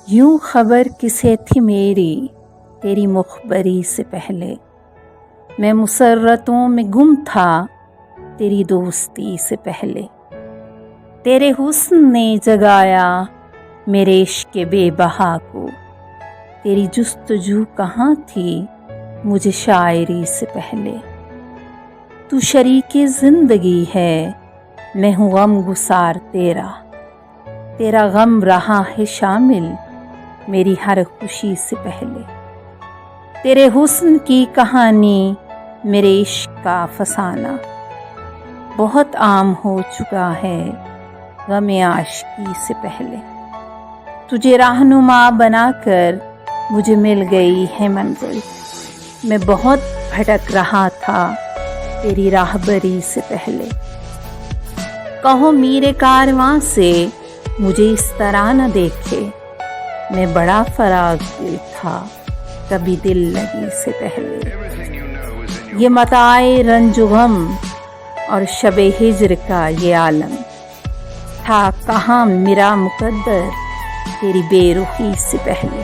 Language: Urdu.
یوں خبر کسے تھی میری تیری مخبری سے پہلے، میں مسرتوں میں گم تھا تیری دوستی سے پہلے، تیرے حسن نے جگایا میرے عشق بے بہا کو، تیری جستجو کہاں تھی مجھے شاعری سے پہلے، تو شریک زندگی ہے میں ہوں غم گسار تیرا، تیرا غم رہا ہے شامل میری ہر خوشی سے پہلے، تیرے حسن کی کہانی میرے عشق کا افسانہ بہت عام ہو چکا ہے غم عاشقی سے پہلے، تجھے رہنما بنا کر مجھے مل گئی ہے منزل، میں بہت بھٹک رہا تھا تیری راہبری سے پہلے، کہو میرے کارواں سے مجھے اس طرح نہ دیکھے، میں بڑا فراغ دل تھا کبھی دل لگی سے پہلے، یہ متاع رنج و غم اور شب ہجر کا یہ عالم تھا کہاں میرا مقدر تیری بے رخی سے پہلے۔